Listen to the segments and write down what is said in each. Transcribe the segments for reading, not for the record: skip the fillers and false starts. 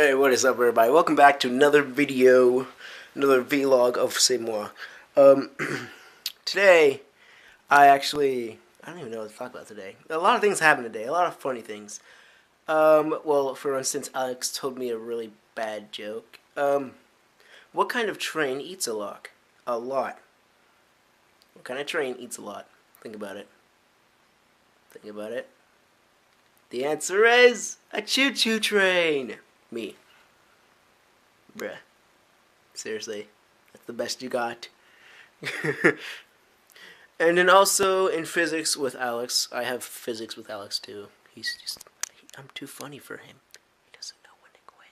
Hey, what is up, everybody? Welcome back to another video, another vlog of C'est Moi. Today, I don't even know what to talk about today. A lot of things happened today, a lot of funny things. Well, for instance, Alex told me a really bad joke. What kind of train eats a lot? A lot. What kind of train eats a lot? Think about it. Think about it. The answer is a choo-choo train. Me. Bruh. Seriously. That's the best you got. And then also in physics with Alex. I have physics with Alex too. I'm too funny for him. He doesn't know when to quit.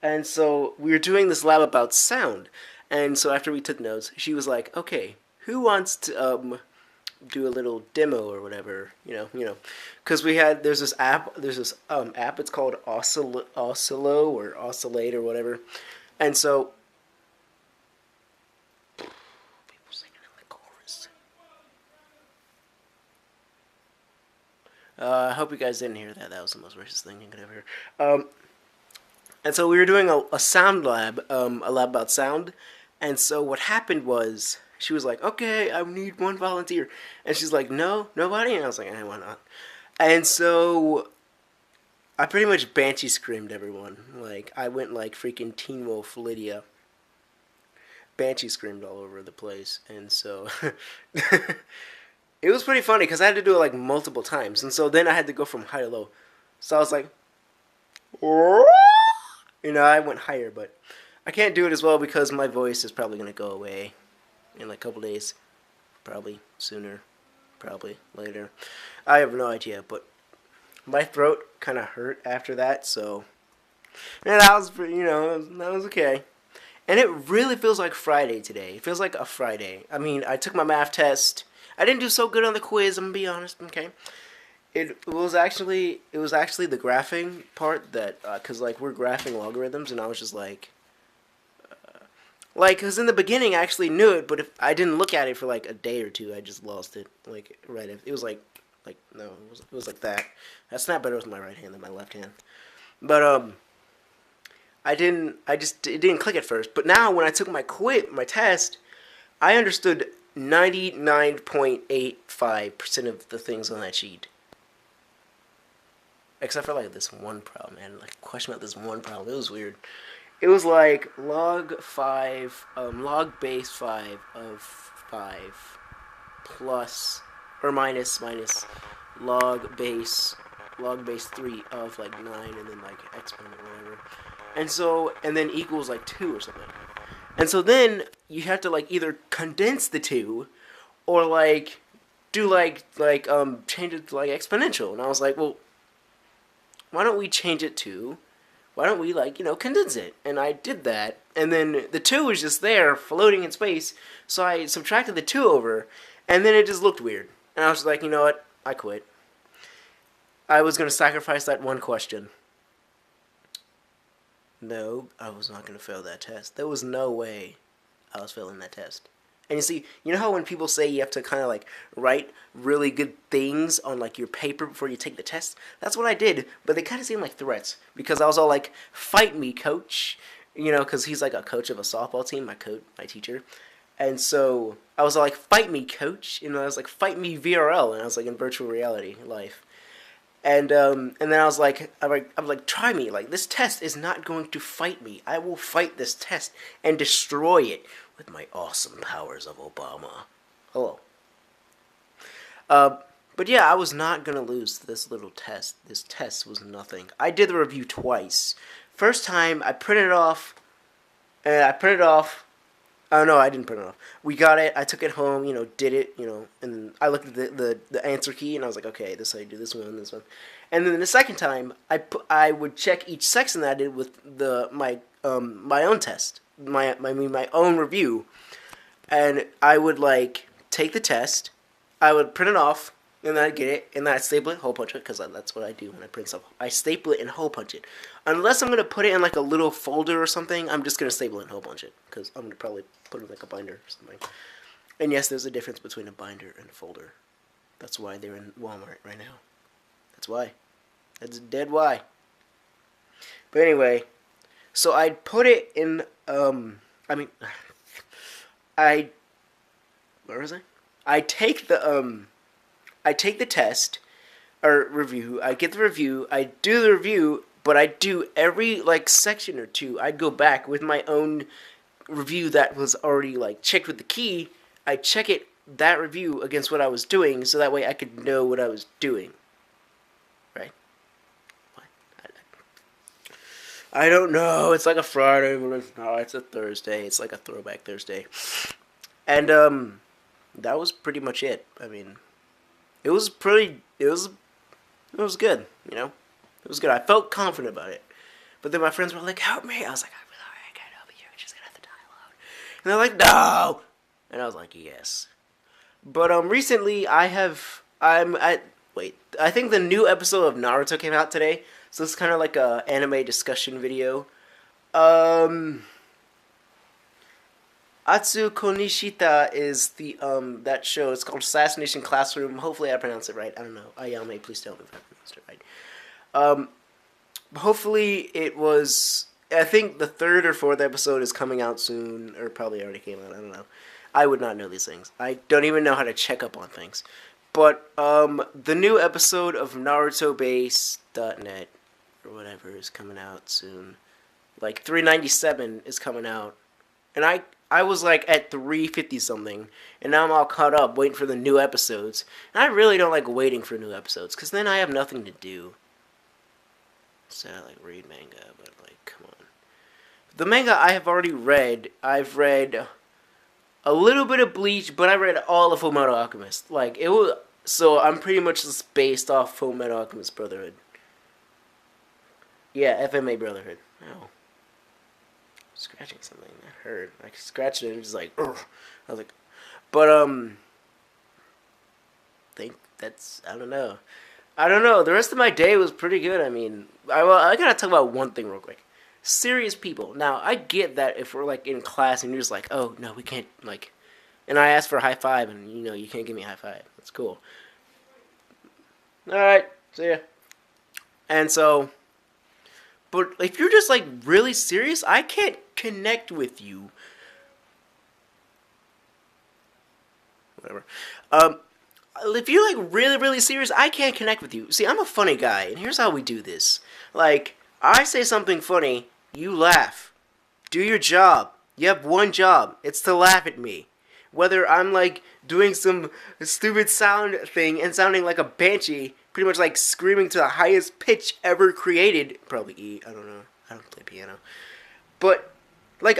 And so we were doing this lab about sound. And so after we took notes, she was like, okay, who wants to do a little demo or whatever, you know, because there's this app, it's called Oscillo or Oscillate or whatever, and so people singing in the chorus. I hope you guys didn't hear that. That was the most racist thing you could ever hear. And so we were doing a sound lab, a lab about sound, and so what happened was, she was like, okay, I need one volunteer. And she's like, no, nobody? And I was like, why not? And so I pretty much banshee screamed everyone. Like, I went like freaking Teen Wolf Lydia. Banshee screamed all over the place. And so it was pretty funny because I had to do it like multiple times. And so then I had to go from high to low. So I was like, I went higher, but I can't do it as well because my voice is probably going to go away in like a couple days, probably sooner, probably later. I have no idea, but my throat kind of hurt after that, so that was that was okay. And it really feels like Friday today. It feels like a Friday. I mean, I took my math test. I didn't do so good on the quiz. I'm gonna be honest. Okay, it was actually the graphing part that because like we're graphing logarithms, and I was just like. Because in the beginning I actually knew it, but if I didn't look at it for like a day or two, I just lost it. Like, right, it was no, it was like that. I snap better with my right hand than my left hand. But, it didn't click at first. But now when I took my test, I understood 99.85% of the things on that sheet. Except for like this one problem, man. Like, question about this one problem. It was weird. It was like log base 5 of 5 plus or minus log base 3 of like 9 and then like exponent or whatever. And then equals like 2 or something. And so then you have to like either condense the two or like do change it to like exponential. And I was like, well, why don't we change it to condense it? And I did that, and then the 2 was just there, floating in space, so I subtracted the 2 over, and then it just looked weird. And I was like, you know what, I quit. I was going to sacrifice that one question. No, I was not going to fail that test. There was no way I was failing that test. And you see, you know how when people say you have to kind of like write really good things on like your paper before you take the test? That's what I did, but they kind of seemed like threats because I was all like, "Fight me, coach," because he's like a coach of a softball team, my teacher, and so I was all like, "Fight me, coach," and I was like, "Fight me, VRL," and I was like in virtual reality life, and then I was like, "Try me, like this test is not going to fight me. I will fight this test and destroy it." With my awesome powers of Obama. Hello. But yeah, I was not going to lose this little test. This test was nothing. I did the review twice. First time, I printed it off. Oh, no, I didn't print it off. We got it. I took it home, did it, and then I looked at the answer key, and I was like, okay, this is how you do this one, this one. And then the second time, I would check each section that I did with my own test. My own review, and I would like take the test, I would print it off, and then I'd get it, and then I'd staple it, hole punch it, because that's what I do when I print stuff. I staple it and hole punch it. Unless I'm gonna put it in like a little folder or something, I'm just gonna staple it and hole punch it, because I'm gonna probably put it in like a binder or something. And yes, there's a difference between a binder and a folder. That's why they're in Walmart right now. That's why. That's dead why. But anyway, so I'd put it in. I mean, I where was I? I take the I take the test or review. I get the review. I do the review, but I do every like section or two. I'd go back with my own review that was already like checked with the key. I check it that review against what I was doing, so that way I could know what I was doing. Right? What? I don't know. It's like a Friday, but it's not. It's a Thursday. It's like a throwback Thursday. And that was pretty much it. I mean, it was pretty. It was good. You know, it was good. I felt confident about it. But then my friends were like, "Help me!" I was like, "I'm sorry, I can't help you. You're just gonna have to die alone." And they're like, "No!" And I was like, "Yes." But recently I think the new episode of Naruto came out today. So it's kind of like a anime discussion video. Atsuko Nishita is the that show. It's called Assassination Classroom. Hopefully I pronounced it right. I don't know. Ayame, please tell me if I pronounced it right. Hopefully it was. I think the third or fourth episode is coming out soon, or probably already came out. I don't know. I would not know these things. I don't even know how to check up on things. But the new episode of NarutoBase.net or whatever is coming out soon. Like 397 is coming out, and I was like at 350 something, and now I'm all caught up waiting for the new episodes. And I really don't like waiting for new episodes, because then I have nothing to do. So I like read manga, but like, come on. The manga I have already read. I've read a little bit of Bleach, but I read all of Fullmetal Alchemist. Like, it was, so I'm pretty much just based off Fullmetal Alchemist Brotherhood. Yeah, FMA Brotherhood. Oh. Scratching something. That hurt. I scratched it and it was like, ugh. I was like, but, think that's, I don't know. The rest of my day was pretty good. I mean, I gotta talk about one thing real quick. Serious people. Now, I get that if we're, like, in class and you're just like, oh, no, we can't, like, and I ask for a high five and, you know, you can't give me a high five. That's cool. Alright, see ya. And so, but if you're just, like, really serious, I can't connect with you. Whatever. If you're, like, really, really serious, I can't connect with you. See, I'm a funny guy, and here's how we do this. Like, I say something funny, you laugh. Do your job. You have one job. It's to laugh at me. Whether I'm, like, doing some stupid sound thing and sounding like a banshee, pretty much, like, screaming to the highest pitch ever created. Probably E, I don't know. I don't play piano. But, like,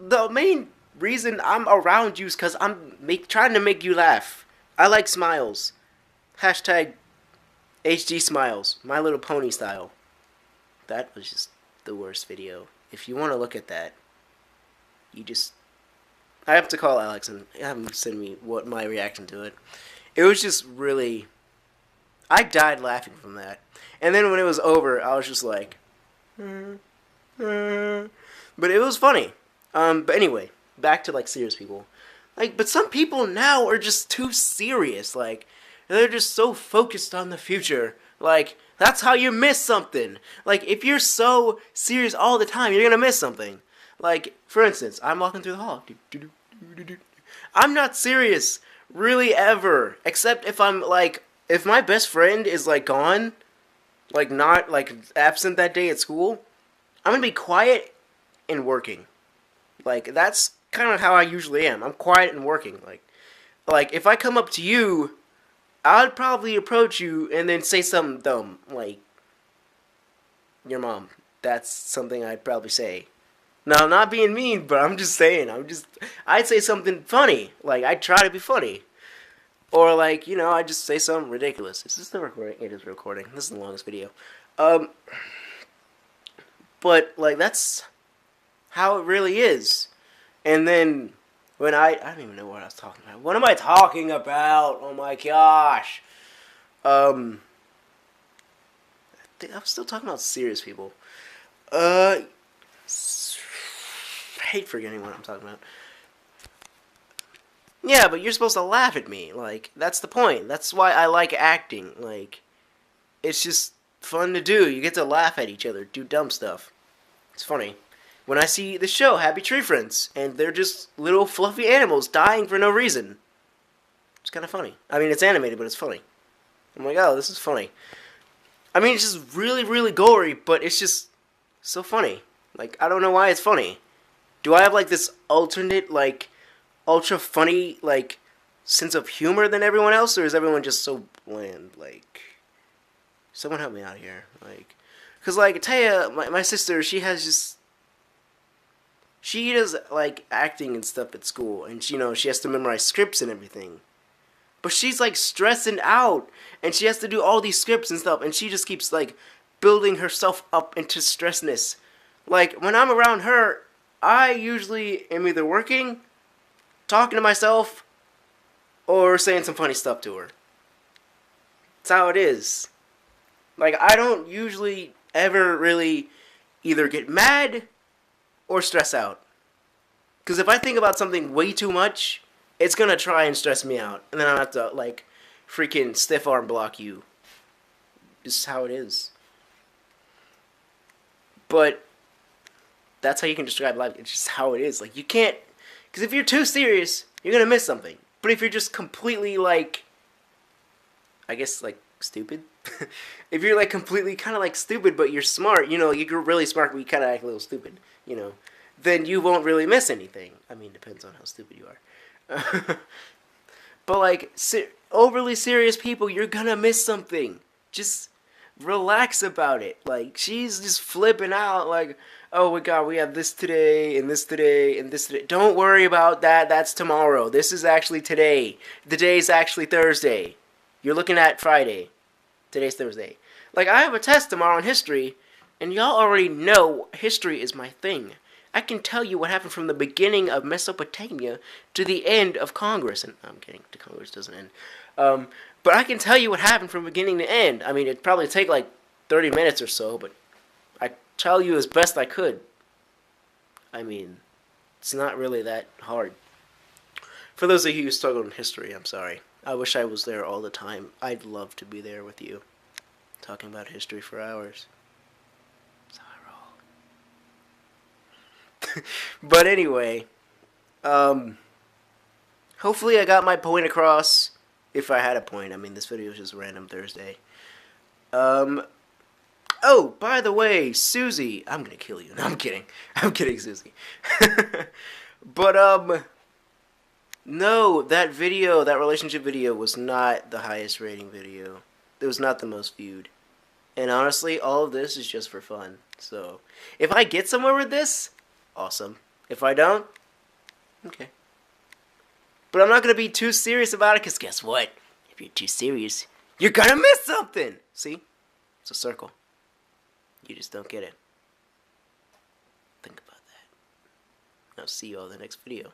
the main reason I'm around you is because I'm trying to make you laugh. I like smiles. Hashtag HD smiles. My Little Pony style. That was just the worst video. If you want to look at that, I have to call Alex and have him send me what my reaction to it. It was just really, I died laughing from that. And then when it was over, I was just like, but it was funny. But anyway, back to like serious people. Like, but some people now are just too serious. Like, they're just so focused on the future. Like, that's how you miss something. Like, if you're so serious all the time, you're gonna miss something. Like, for instance, I'm walking through the hall. I'm not serious, really, ever. Except if I'm, like, if my best friend is, like, gone, like, not, like, absent that day at school, I'm gonna be quiet and working. Like, that's kind of how I usually am. I'm quiet and working. Like, if I come up to you, I'd probably approach you and then say something dumb, like, your mom. That's something I'd probably say. No, I'm not being mean, but I'm just saying. I'd say something funny. Like, I'd try to be funny. Or, like, you know, I'd just say something ridiculous. Is this the recording? It is recording. This is the longest video. But, like, that's how it really is. And then, when I don't even know what I was talking about. What am I talking about? Oh my gosh. I'm still talking about serious people. I hate forgetting what I'm talking about. Yeah, but you're supposed to laugh at me. Like, that's the point. That's why I like acting. Like, it's just, fun to do. You get to laugh at each other, do dumb stuff. It's funny. When I see the show Happy Tree Friends, and they're just little fluffy animals dying for no reason. It's kind of funny. I mean, it's animated, but it's funny. I'm like, oh, this is funny. I mean, it's just really, really gory, but it's just so funny. Like, I don't know why it's funny. Do I have, like, this alternate, like, ultra funny, like, sense of humor than everyone else, or is everyone just so bland? Like, someone help me out here. Like, because, like, Taya, my sister, she has just... She does, like, acting and stuff at school, and, she, you know, she has to memorize scripts and everything. But she's, like, stressing out, and she has to do all these scripts and stuff, and she just keeps, like, building herself up into stressness. Like, when I'm around her, I usually am either working, talking to myself, or saying some funny stuff to her. That's how it is. Like, I don't usually ever really either get mad or stress out. Because if I think about something way too much, it's gonna try and stress me out. And then I'll have to, like, freaking stiff arm block you. Just how it is. But that's how you can describe life. It's just how it is. Like, you can't... Because if you're too serious, you're gonna miss something. But if you're just completely, like... I guess, like, stupid? If you're, like, completely kind of, like, stupid, but you're smart, you know, you're really smart, but you kind of act a little stupid, you know, then you won't really miss anything. I mean, depends on how stupid you are. But, like, overly serious people, you're gonna miss something. Just relax about it. Like, she's just flipping out, like, oh my god, we have this today, and this today, and this today. Don't worry about that, that's tomorrow. This is actually today. The day's actually Thursday. You're looking at Friday. Today's Thursday. Like, I have a test tomorrow in history, and y'all already know history is my thing. I can tell you what happened from the beginning of Mesopotamia to the end of Congress. And I'm kidding, the Congress doesn't end. But I can tell you what happened from beginning to end. I mean, it'd probably take like 30 minutes or so, but I tell you as best I could. I mean, it's not really that hard. For those of you who struggle in history, I'm sorry. I wish I was there all the time. I'd love to be there with you, talking about history for hours. That's how I roll. But anyway, hopefully I got my point across. If I had a point. I mean, this video is just random Thursday. Oh, by the way, Susie. I'm gonna kill you. No, I'm kidding. I'm kidding, Susie. But, no, that video, that relationship video was not the highest rating video. It was not the most viewed. And honestly, all of this is just for fun. So, if I get somewhere with this, awesome. If I don't, okay. But I'm not going to be too serious about it, because guess what? If you're too serious, you're going to miss something. See? It's a circle. You just don't get it. Think about that. I'll see you all in the next video.